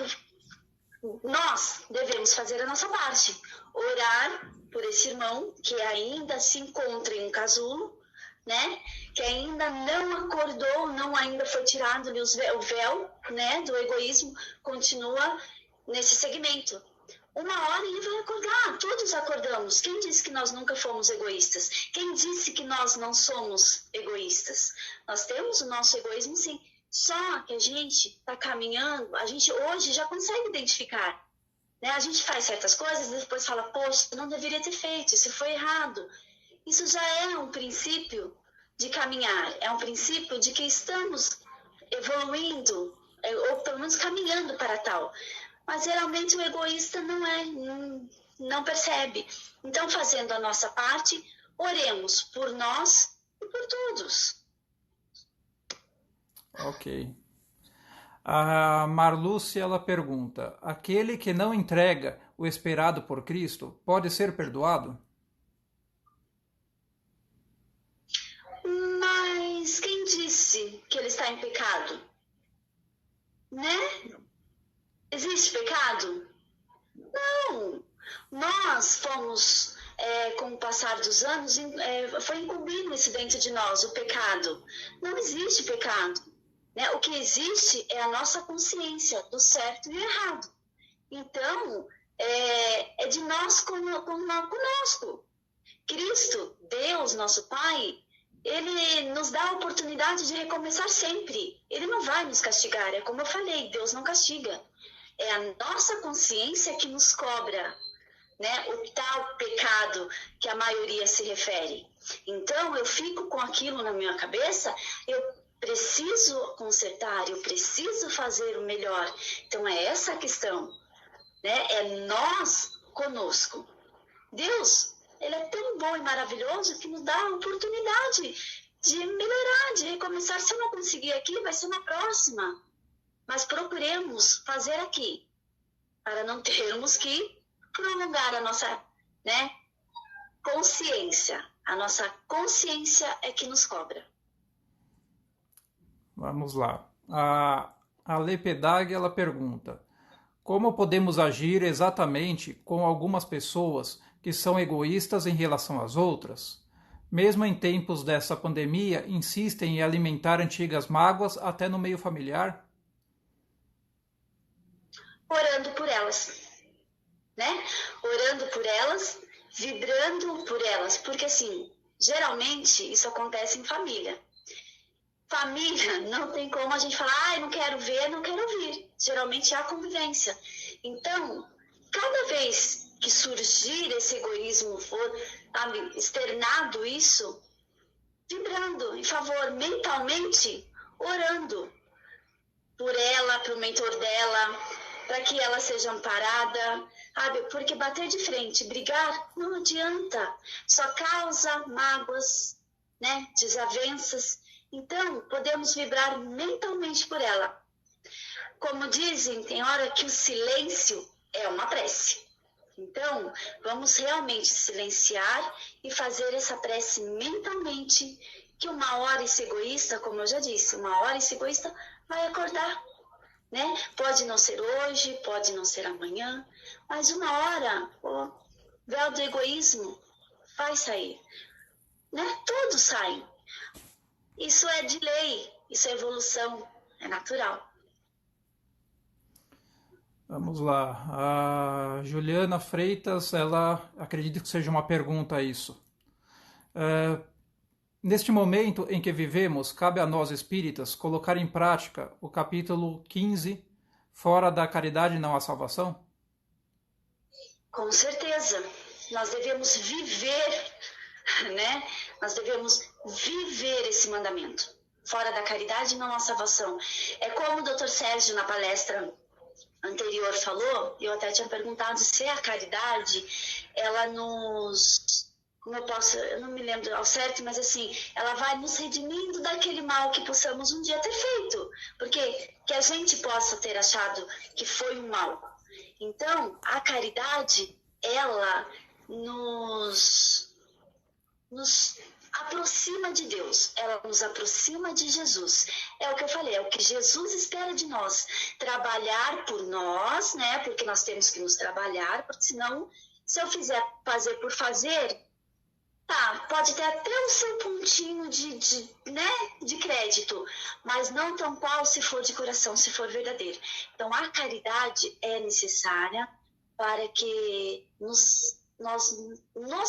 nós devemos fazer a nossa parte. Orar por esse irmão que ainda se encontra em um casulo, né? Que ainda não acordou, não ainda foi tirado-lhe o véu, né? Do egoísmo, continua nesse segmento. Uma hora ele vai acordar, todos acordamos. Quem disse que nós nunca fomos egoístas? Quem disse que nós não somos egoístas? Nós temos o nosso egoísmo, sim. Só que a gente está caminhando, a gente hoje já consegue identificar. Né? A gente faz certas coisas e depois fala, poxa, não deveria ter feito, isso foi errado. Isso já é um princípio de caminhar, é um princípio de que estamos evoluindo, ou pelo menos caminhando para tal. Mas geralmente o egoísta não percebe. Então, fazendo a nossa parte, oremos por nós e por todos.
Ok. A Marlúcia, ela pergunta, aquele que não entrega o esperado por Cristo pode ser perdoado?
Mas quem disse que ele está em pecado? Né? Existe pecado? Não. Nós fomos, com o passar dos anos, foi incumbido isso dentro de nós, o pecado. Não existe pecado. Né? O que existe é a nossa consciência do certo e errado. Então, é de nós conosco. Cristo, Deus, nosso Pai, Ele nos dá a oportunidade de recomeçar sempre. Ele não vai nos castigar. É como eu falei, Deus não castiga. É a nossa consciência que nos cobra, né? O tal pecado que a maioria se refere. Então, eu fico com aquilo na minha cabeça, eu preciso consertar, eu preciso fazer o melhor. Então, é essa a questão, né? É nós conosco. Deus, Ele é tão bom e maravilhoso que nos dá a oportunidade de melhorar, de recomeçar. Se eu não conseguir aqui, vai ser na próxima. Mas procuremos fazer aqui, para não termos que prolongar a nossa, né, consciência. A nossa consciência é que nos cobra.
Vamos lá. A Lepedag, ela pergunta, como podemos agir exatamente com algumas pessoas que são egoístas em relação às outras? Mesmo em tempos dessa pandemia, insistem em alimentar antigas mágoas até no meio familiar?
Orando por elas, né? Orando por elas, vibrando por elas, porque assim, geralmente isso acontece em família. Família, não tem como a gente falar, não quero ver, não quero ouvir. Geralmente há convivência. Então, cada vez que surgir esse egoísmo, for, sabe, externado isso, vibrando em favor, mentalmente, orando por ela, para o mentor dela, para que ela seja amparada, sabe? Porque bater de frente, brigar, não adianta. Só causa mágoas, né? Desavenças. Então, podemos vibrar mentalmente por ela. Como dizem, tem hora que o silêncio é uma prece. Então, vamos realmente silenciar e fazer essa prece mentalmente, que uma hora esse egoísta, como eu já disse, uma hora esse egoísta vai acordar. Né? Pode não ser hoje, pode não ser amanhã, mas uma hora o véu do egoísmo vai sair. Né? Todos saem. Isso é de lei, isso é evolução, é natural.
Vamos lá. A Juliana Freitas, ela acredita que seja uma pergunta isso. Neste momento em que vivemos, cabe a nós espíritas colocar em prática o capítulo 15, fora da caridade não há salvação?
Com certeza. Nós devemos viver, né? Nós devemos viver esse mandamento. Fora da caridade não há salvação. É como o Dr. Sérgio, na palestra anterior, falou, eu até tinha perguntado se a caridade, ela nos eu não me lembro ao certo, mas assim, ela vai nos redimindo daquele mal que possamos um dia ter feito, porque que a gente possa ter achado que foi um mal. Então, a caridade, ela nos aproxima de Deus, ela nos aproxima de Jesus. É o que eu falei, é o que Jesus espera de nós, trabalhar por nós, né? Porque nós temos que nos trabalhar, porque senão, se eu fizer fazer por fazer, tá, pode ter até o seu pontinho de crédito, mas não tão qual se for de coração, se for verdadeiro. Então, a caridade é necessária para que nós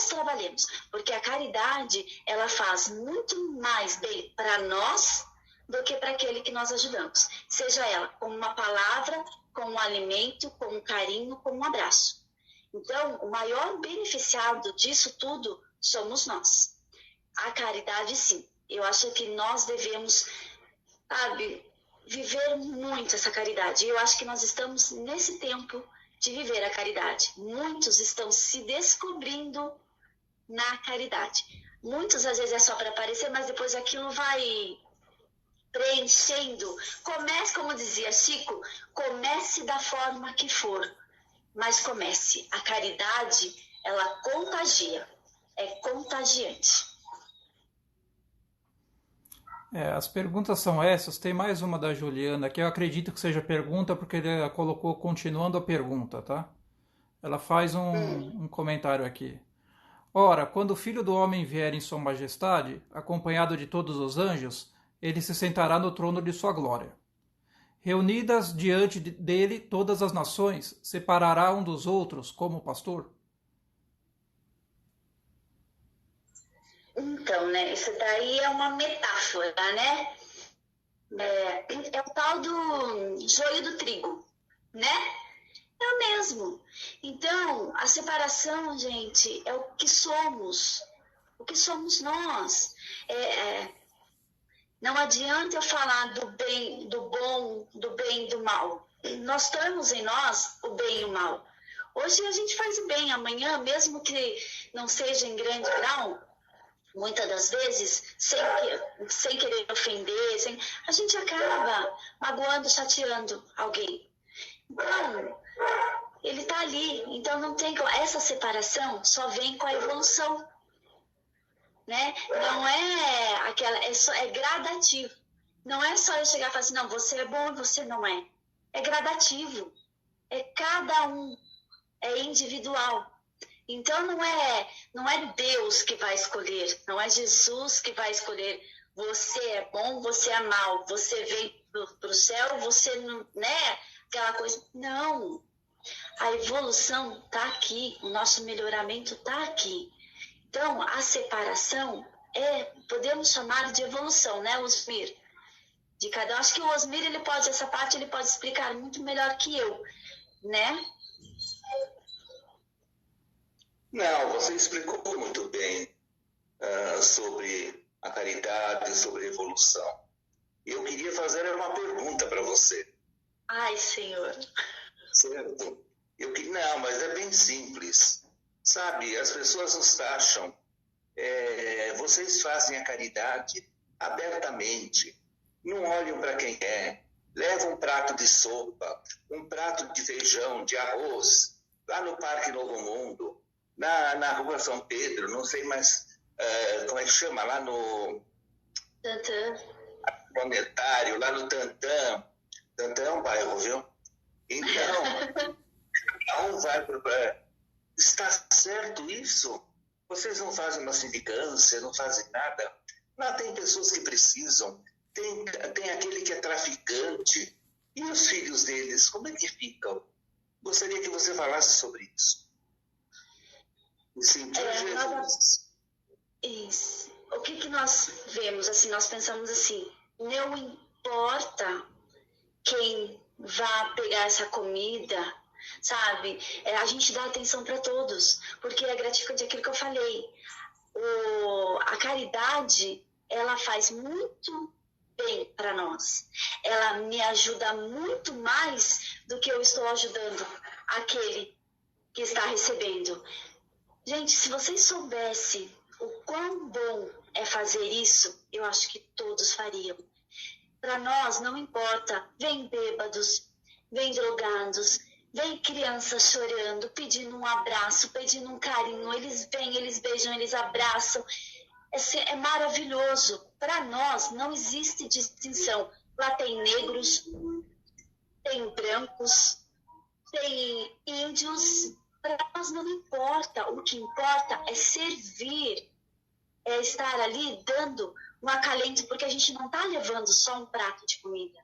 trabalhemos, porque a caridade, ela faz muito mais bem para nós do que para aquele que nós ajudamos. Seja ela com uma palavra, com um alimento, com um carinho, com um abraço. Então, o maior beneficiado disso tudo somos nós. A caridade, sim. Eu acho que nós devemos, sabe, viver muito essa caridade. Eu acho que nós estamos nesse tempo de viver a caridade. Muitos estão se descobrindo na caridade. Muitos, às vezes, é só para aparecer, mas depois aquilo vai preenchendo. Comece, como dizia Chico, comece da forma que for, mas comece. A caridade, ela contagia. É contagiante.
As perguntas são essas. Tem mais uma da Juliana, que eu acredito que seja pergunta, porque ela colocou continuando a pergunta, tá? Ela faz um comentário aqui. Ora, quando o Filho do Homem vier em sua majestade, acompanhado de todos os anjos, ele se sentará no trono de sua glória. Reunidas diante dele todas as nações, separará um dos outros como pastor?
Então, né, isso daí é uma metáfora, né? É o tal do joio do trigo, né? É o mesmo. Então, a separação, gente, é o que somos nós. Não adianta eu falar do bem, do bom, do bem e do mal. Nós temos em nós o bem e o mal. Hoje a gente faz o bem, amanhã, mesmo que não seja em grande grau, muitas das vezes, sem querer ofender, a gente acaba magoando, chateando alguém. Então, ele está ali. Então, não tem essa separação só vem com a evolução, né? Não é aquela, é gradativo. Não é só eu chegar e falar assim, não, você é bom e você não é. É gradativo. É cada um. É individual. Então, não é Deus que vai escolher, não é Jesus que vai escolher. Você é bom, você é mal, você vem para o céu, você não, né? Aquela coisa. Não. A evolução está aqui, o nosso melhoramento está aqui. Então, a separação podemos chamar de evolução, né, Osmir? De cada um. Acho que o Osmir, essa parte ele pode explicar muito melhor que eu, né?
Não, você explicou muito bem sobre a caridade, sobre a evolução. Eu queria fazer uma pergunta para você.
Ai, Senhor.
Certo? Não, mas é bem simples. Sabe, as pessoas nos taxam. Vocês fazem a caridade abertamente. Não olham para quem é. Levam um prato de sopa, um prato de feijão, de arroz, lá no Parque Novo Mundo. Na Rua São Pedro, não sei mais como é que chama, lá no
Tantã.
Planetário, lá no Tantã. Tantã é um bairro, viu? Então, cada um vai para... Está certo isso? Vocês não fazem uma sindicância, não fazem nada. Não, tem pessoas que precisam. Tem aquele que é traficante. E os filhos deles, como é que ficam? Gostaria que você falasse sobre isso.
Isso. O que nós vemos, assim, nós pensamos assim, não importa quem vá pegar essa comida, sabe? A gente dá atenção para todos, porque é gratificante aquilo que eu falei. A caridade, ela faz muito bem para nós. Ela me ajuda muito mais do que eu estou ajudando aquele que está recebendo. Gente, se vocês soubessem o quão bom é fazer isso, eu acho que todos fariam. Para nós não importa, vem bêbados, vem drogados, vem crianças chorando, pedindo um abraço, pedindo um carinho, eles vêm, eles beijam, eles abraçam. É maravilhoso. Para nós não existe distinção. Lá tem negros, tem brancos, tem índios. Para nós não importa. O que importa é servir, é estar ali dando um acalento, porque a gente não está levando só um prato de comida.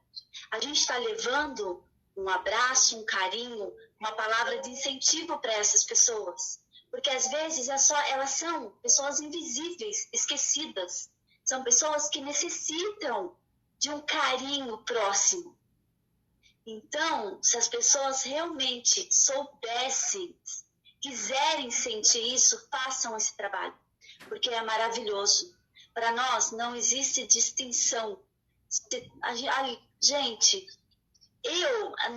A gente está levando um abraço, um carinho, uma palavra de incentivo para essas pessoas. Porque às vezes elas são pessoas invisíveis, esquecidas. São pessoas que necessitam de um carinho próximo. Então, se as pessoas realmente soubessem, quiserem sentir isso, façam esse trabalho. Porque é maravilhoso. Para nós não existe distinção. Gente,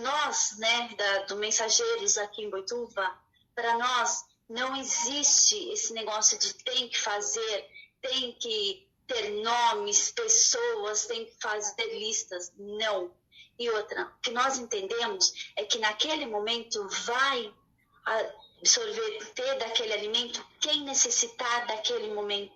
nós, né, do Mensageiros aqui em Boituva, para nós não existe esse negócio de tem que fazer, tem que ter nomes, pessoas, tem que fazer listas. Não. E outra, o que nós entendemos é que naquele momento vai absorver, ter daquele alimento quem necessitar daquele momento,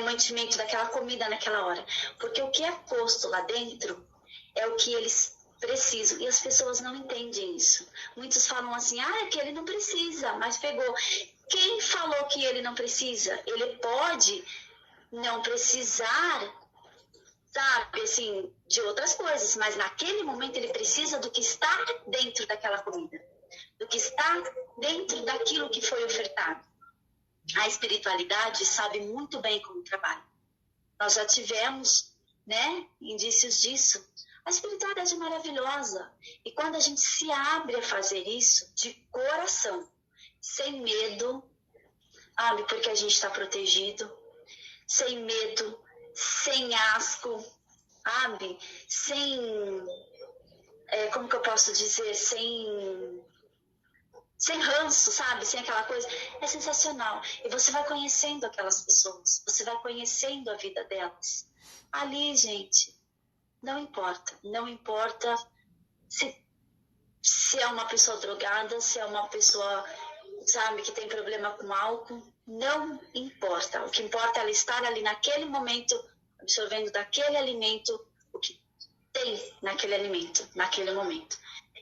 mantimento daquela comida naquela hora. Porque o que é posto lá dentro é o que eles precisam. E as pessoas não entendem isso. Muitos falam assim, é que ele não precisa, mas pegou. Quem falou que ele não precisa? Ele pode não precisar, sabe, assim, de outras coisas, mas naquele momento ele precisa do que está dentro daquela comida, do que está dentro daquilo que foi ofertado. A espiritualidade sabe muito bem como trabalha. Nós já tivemos, né, indícios disso. A espiritualidade é maravilhosa. E quando a gente se abre a fazer isso de coração, sem medo, sabe, porque a gente está protegido, sem medo, sem asco, sabe, sem, como que eu posso dizer, sem ranço, sabe, sem aquela coisa, é sensacional. E você vai conhecendo aquelas pessoas, você vai conhecendo a vida delas. Ali, gente, não importa se é uma pessoa drogada, se é uma pessoa, sabe, que tem problema com álcool, não importa. O que importa é ela estar ali naquele momento, absorvendo daquele alimento o que tem naquele alimento, naquele momento.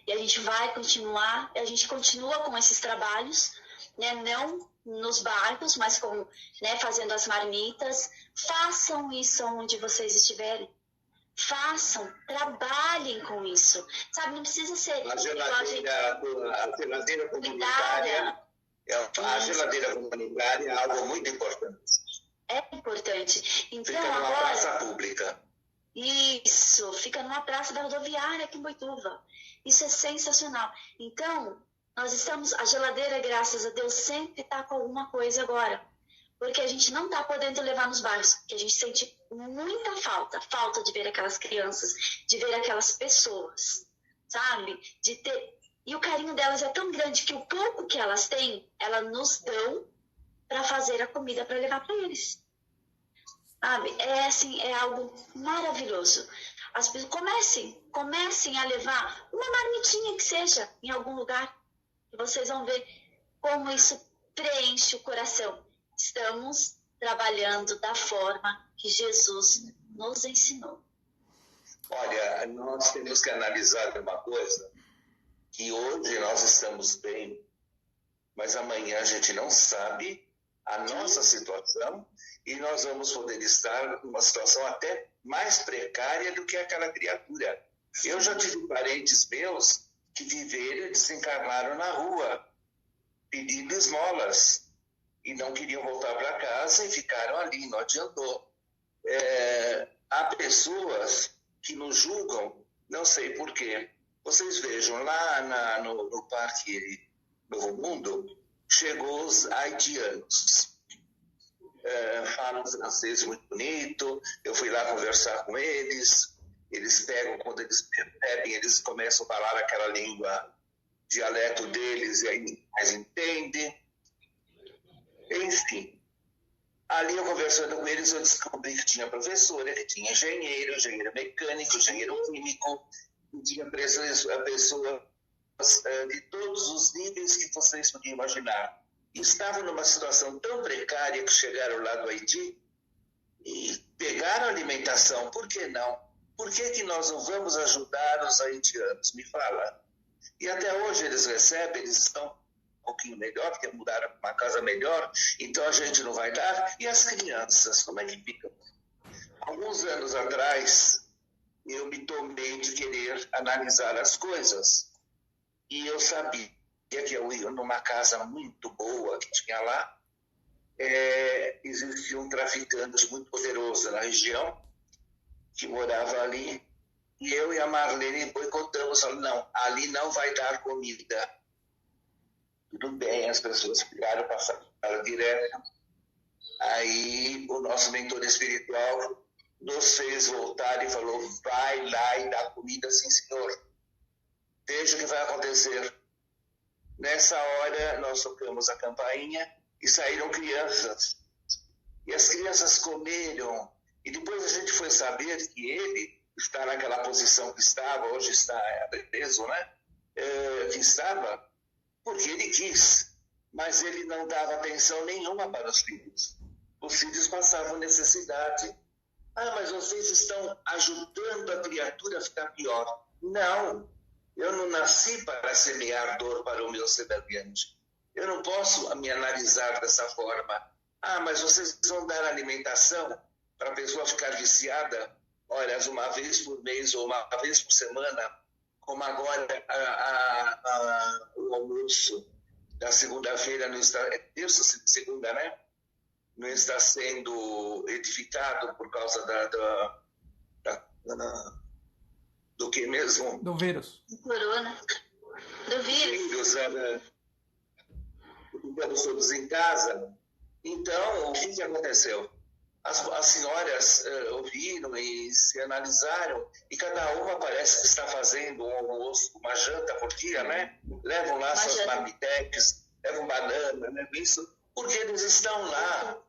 E a gente vai continuar, a gente continua com esses trabalhos, né, não nos barcos, mas com, né, fazendo as marmitas. Façam isso onde vocês estiverem. Façam, trabalhem com isso. Sabe, não precisa ser...
A geladeira comunitária, a geladeira comunitária é algo muito importante.
É importante. Então,
fica numa praça pública.
Isso, fica numa praça da rodoviária aqui em Boituva. Isso é sensacional. Então, nós estamos... A geladeira, graças a Deus, sempre está com alguma coisa agora. Porque a gente não está podendo levar nos bairros, que a gente sente muita falta de ver aquelas crianças, de ver aquelas pessoas, sabe? De ter... E o carinho delas é tão grande que o pouco que elas têm, elas nos dão para fazer a comida para levar para eles. Sabe? É assim, é algo maravilhoso. As pessoas comecem a levar uma marmitinha que seja em algum lugar, e vocês vão ver como isso preenche o coração. Estamos trabalhando da forma que Jesus nos ensinou.
Olha, nós temos que analisar uma coisa, que hoje nós estamos bem, mas amanhã a gente não sabe a nossa situação e nós vamos poder estar numa situação até mais precária do que aquela criatura. Eu já tive parentes meus que viveram e desencarnaram na rua, pedindo esmolas, e não queriam voltar para casa e ficaram ali, não adiantou. Há pessoas que nos julgam, não sei por quê. Vocês vejam, lá no Parque Novo Mundo, chegou os haitianos. Falam francês muito bonito, eu fui lá conversar com eles, eles pegam, quando eles bebem, eles começam a falar aquela língua, dialeto deles, e aí mais entendem. Ali eu conversando com eles, eu descobri que tinha professora, que tinha engenheiro mecânico, engenheiro químico, que tinha pessoas de todos os níveis que vocês podiam imaginar. E estavam numa situação tão precária que chegaram lá do Haiti e pegaram alimentação. Por que não? Por que nós não vamos ajudar os haitianos? Me fala. E até hoje eles recebem, eles estão um pouquinho melhor, porque mudaram para uma casa melhor, então a gente não vai dar. E as crianças, como é que ficam? Alguns anos atrás, eu me tomei de querer analisar as coisas. E eu sabia que eu ia numa casa muito boa que tinha lá, existia um traficante muito poderoso na região, que morava ali, e eu e a Marlene boicotamos, falando, não, ali não vai dar comida. Tudo bem, as pessoas pegaram, passaram direto. Aí o nosso mentor espiritual nos fez voltar e falou, vai lá e dá comida, sim senhor. Veja o que vai acontecer. Nessa hora, nós tocamos a campainha e saíram crianças. E as crianças comeram. E depois a gente foi saber que ele está naquela posição que estava, hoje está preso, né? Que estava, porque ele quis. Mas ele não dava atenção nenhuma para os filhos. Os filhos passavam necessidade. Ah, mas vocês estão ajudando a criatura a ficar pior. Não. Eu não nasci para semear dor para o meu semelhante. Eu não posso me analisar dessa forma. Ah, mas vocês vão dar alimentação para a pessoa ficar viciada? Olha, uma vez por mês ou uma vez por semana, como agora o almoço da segunda-feira não está... É terça, segunda, né? Não está sendo edificado por causa do que mesmo?
Do vírus.
Do corona. Do vírus.
Ficamos todos em casa. Então, o que aconteceu? As senhoras ouviram e se analisaram, e cada uma parece que está fazendo um almoço, uma janta por dia, né? Levam lá suas marmitex, levam banana, né? Isso, porque eles estão lá.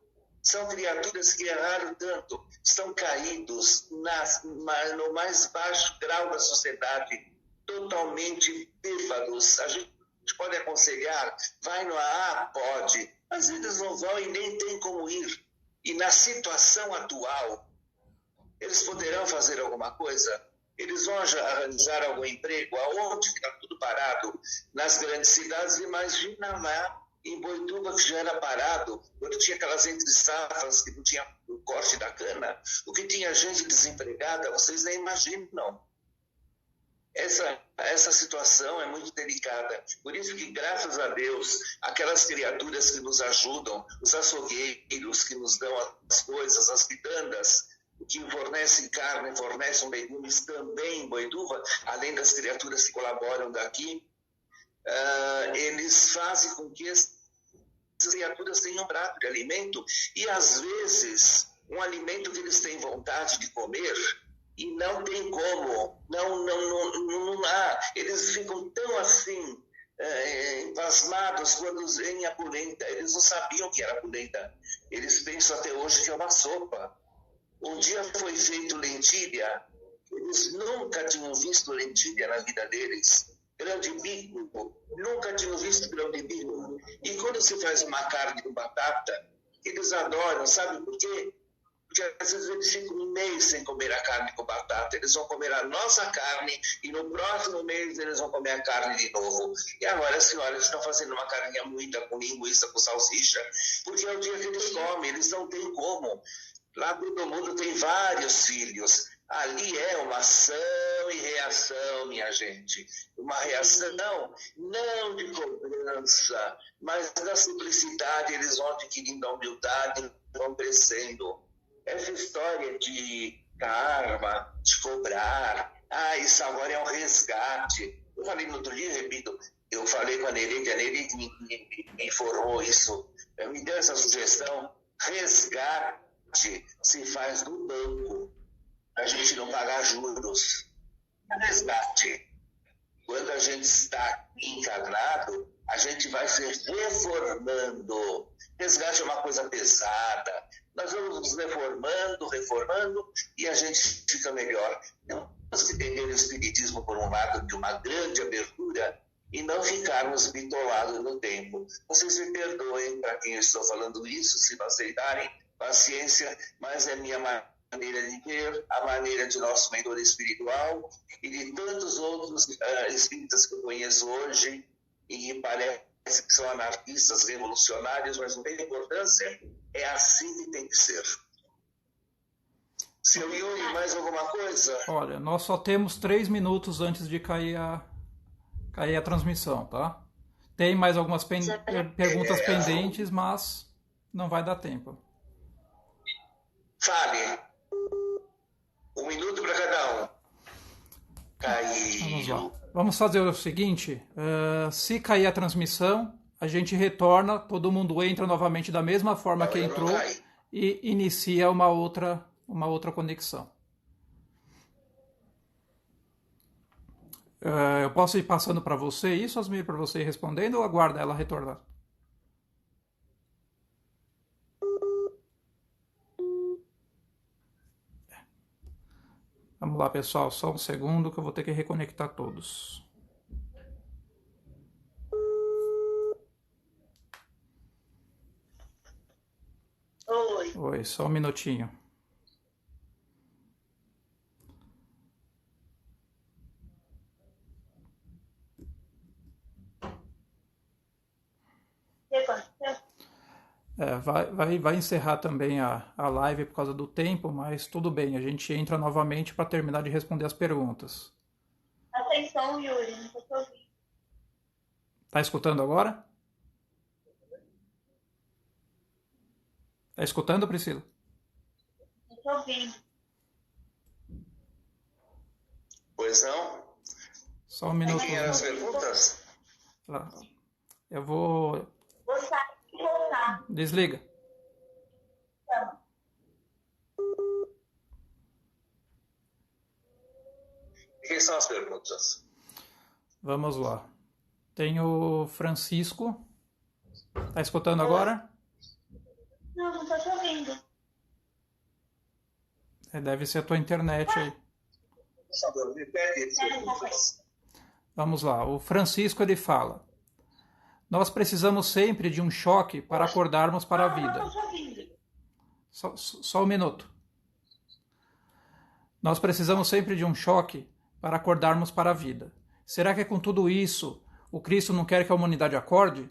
São criaturas que erraram tanto, estão caídos no mais baixo grau da sociedade, totalmente bêbados. A gente pode aconselhar, vai no AA? Pode. Mas eles não vão e nem tem como ir. E na situação atual, eles poderão fazer alguma coisa? Eles vão arranjar algum emprego? Aonde está tudo parado? Nas grandes cidades, imagina lá. Em Boituva, que já era parado, quando tinha aquelas entre-safras que não tinha o corte da cana, o que tinha gente desempregada, vocês nem imaginam. Essa situação é muito delicada. Por isso que, graças a Deus, aquelas criaturas que nos ajudam, os açougueiros que nos dão as coisas, as quitandas, que fornecem carne, fornecem legumes também em Boituva, além das criaturas que colaboram daqui, eles fazem com que essas criaturas tenham um prato de alimento e, às vezes, um alimento que eles têm vontade de comer e não tem como, não há. Eles ficam tão assim, pasmados quando vem a polenta. Eles não sabiam que era polenta. Eles pensam até hoje que é uma sopa. Um dia foi feito lentilha, eles nunca tinham visto lentilha na vida deles. Grão de bico, nunca tinham visto grão de bico. E quando se faz uma carne com batata, eles adoram, sabe por quê? Porque às vezes eles ficam um mês sem comer a carne com batata, eles vão comer a nossa carne e no próximo mês eles vão comer a carne de novo. E agora as senhoras estão fazendo uma carninha moída com linguiça, com salsicha, porque é o dia que eles comem, eles não têm como. Lá todo mundo tem vários filhos. Ali é uma ação e reação, minha gente. Uma reação não de cobrança, mas da simplicidade. Eles vão adquirindo a humildade, vão crescendo. Essa história de karma, de cobrar, isso agora é um resgate. Eu falei no outro dia, repito, eu falei com a Nereide me informou isso, me deu essa sugestão. Resgate se faz no banco, a gente não pagar juros. Resgate, quando a gente está encarnado, A gente vai se reformando. Resgate é uma coisa pesada. Nós vamos nos reformando, e a gente fica melhor. Não vamos entender o Espiritismo, por um lado, de uma grande abertura, e não ficarmos bitolados no tempo. Vocês me perdoem para quem eu estou falando isso, se não aceitarem, paciência, mas é minha maneira de ver, a maneira de nosso mentor espiritual e de tantos outros espíritas que eu conheço hoje e que parece que são anarquistas, revolucionários, mas não tem importância, é assim que tem que ser. Seu Yuri, mais alguma coisa?
Olha, nós só temos 3 minutos antes de cair a transmissão, tá? Tem mais algumas perguntas pendentes, mas não vai dar tempo.
Fale. 1 minuto para cada um. Caiu.
Vamos lá. Vamos fazer o seguinte, se cair a transmissão, a gente retorna, todo mundo entra novamente da mesma forma que entrou e inicia uma outra conexão. Eu posso ir passando para você isso, Osmir, para você ir respondendo, ou aguarda ela retornar? Vamos lá, pessoal, só um segundo que eu vou ter que reconectar todos. Oi, só um minutinho. Vai encerrar também a live por causa do tempo, mas tudo bem, a gente entra novamente para terminar de responder as perguntas.
Atenção, Yuri, não estou ouvindo.
Tá escutando agora? Tá escutando, Priscila?
Não estou ouvindo.
Pois não?
Só um minuto.
Quem eram as perguntas?
Eu vou...
Vou sair e voltar.
Desliga.
Quem são as perguntas?
Vamos lá. Tem o Francisco. Tá escutando agora?
Não estou te ouvindo.
Deve ser a tua internet aí.
Por favor, repete as perguntas.
Vamos lá. O Francisco, ele fala: nós precisamos sempre de um choque para acordarmos para a vida.
Não estou te ouvindo.
Só um minuto. Nós precisamos sempre de um choque para acordarmos para a vida. Será que com tudo isso o Cristo não quer que a humanidade acorde?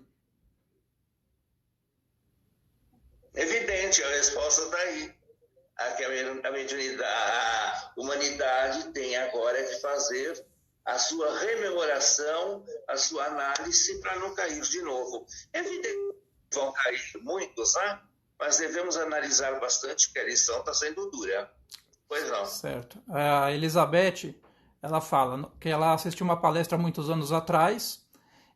Evidente, a resposta está aí. A humanidade tem agora que fazer a sua rememoração, a sua análise para não cair de novo. É evidente que vão cair muitos, né? Mas devemos analisar bastante, porque a lição está sendo dura. Pois não.
Certo. A Elizabeth, ela fala que ela assistiu uma palestra há muitos anos atrás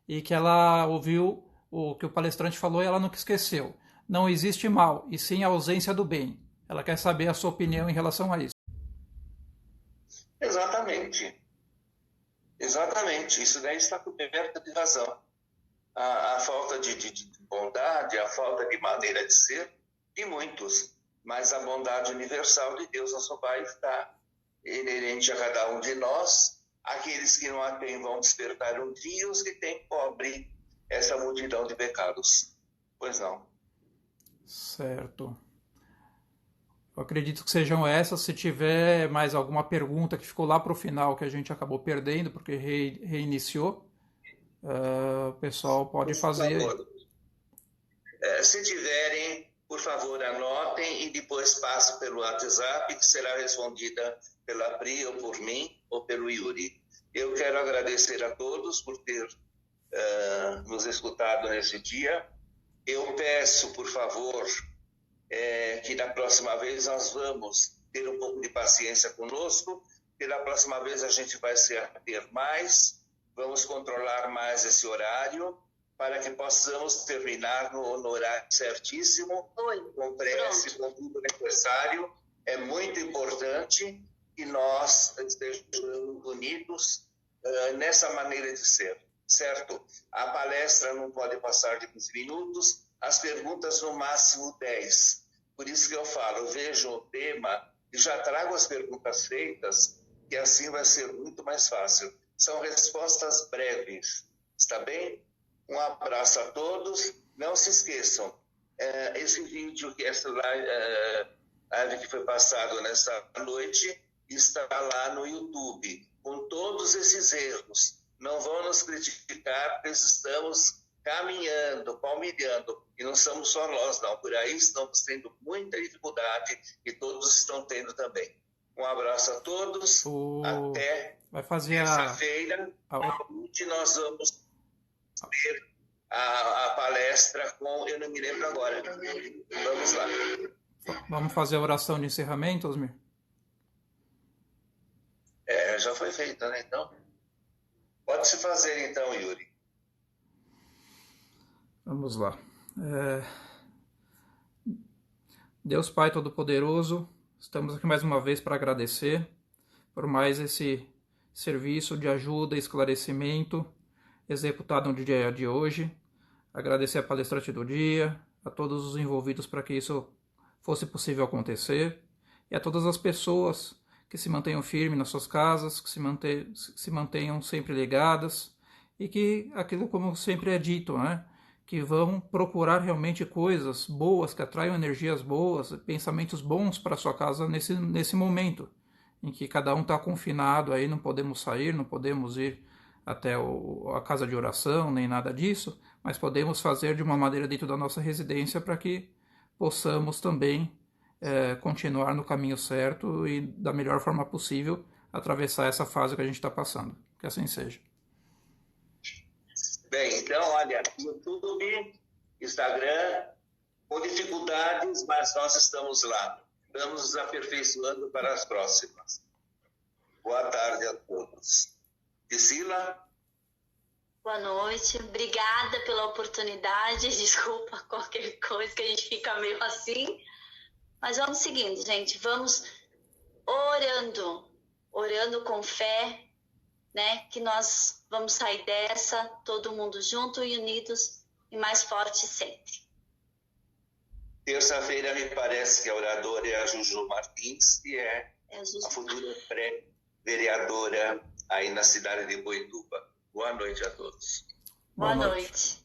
e que ela ouviu o que o palestrante falou e ela nunca esqueceu. Não existe mal, e sim a ausência do bem. Ela quer saber a sua opinião em relação a isso.
Exatamente. Exatamente. Isso daí está coberto de razão. A falta de bondade, a falta de maneira de ser, de muitos. Mas a bondade universal de Deus, nosso Pai, está inerente a cada um de nós. Aqueles que não a têm vão despertar um dia, os que têm cobre essa multidão de pecados. Pois não.
Certo. Eu acredito que sejam essas. Se tiver mais alguma pergunta que ficou lá para o final, que a gente acabou perdendo, porque reiniciou, o pessoal pode fazer.
Se tiverem, por favor, anotem e depois passem pelo WhatsApp, que será respondida pela Pri, ou por mim, ou pelo Yuri. Eu quero agradecer a todos por ter nos escutado nesse dia. Eu peço, por favor, que da próxima vez nós vamos ter um pouco de paciência conosco, que da próxima vez a gente vai se ater mais, vamos controlar mais esse horário, para que possamos terminar no horário certíssimo, com prece, com tudo necessário. É muito importante que nós estejamos unidos nessa maneira de ser. certo? A palestra não pode passar de 15 minutos, as perguntas no máximo 10. Por isso que eu falo, vejam o tema e já trago as perguntas feitas, que assim vai ser muito mais fácil. São respostas breves, está bem? Um abraço a todos. Não se esqueçam, esse vídeo, essa live que foi passado nessa noite, está lá no YouTube, com todos esses erros. Não vão nos criticar, porque estamos caminhando, palmilhando, e não somos só nós, não. Por aí estamos tendo muita dificuldade e todos estão tendo também. Um abraço a todos, até
Vai fazer
terça-feira, onde nós vamos ver a palestra com, eu não me lembro agora, vamos lá.
Vamos fazer a oração de encerramento, Osmir?
Já foi feita, né, então? Pode-se fazer, então, Yuri.
Vamos lá. Deus Pai Todo-Poderoso, estamos aqui mais uma vez para agradecer por mais esse serviço de ajuda e esclarecimento executado no dia de hoje. Agradecer a palestrante do dia, a todos os envolvidos para que isso fosse possível acontecer, e a todas as pessoas que se mantenham firmes nas suas casas, que se mantenham sempre ligadas, e que, aquilo como sempre é dito, né, que vão procurar realmente coisas boas, que atraiam energias boas, pensamentos bons para a sua casa nesse momento, em que cada um está confinado, aí não podemos sair, não podemos ir até a casa de oração, nem nada disso, mas podemos fazer de uma maneira dentro da nossa residência para que possamos também continuar no caminho certo e da melhor forma possível atravessar essa fase que a gente está passando. Que assim seja.
Bem, então, olha, YouTube, Instagram, com dificuldades, mas nós estamos lá. Estamos nos aperfeiçoando para as próximas. Boa tarde a todos. Priscila?
Boa noite, obrigada pela oportunidade, desculpa qualquer coisa que a gente fica meio assim, mas vamos seguindo, gente, vamos orando com fé, né, que nós vamos sair dessa, todo mundo junto e unidos e mais forte sempre.
Terça-feira me parece que a oradora é a Juju Martins, que é a futura pré-vereadora aí na cidade de Boituva. Boa noite a todos.
Boa noite.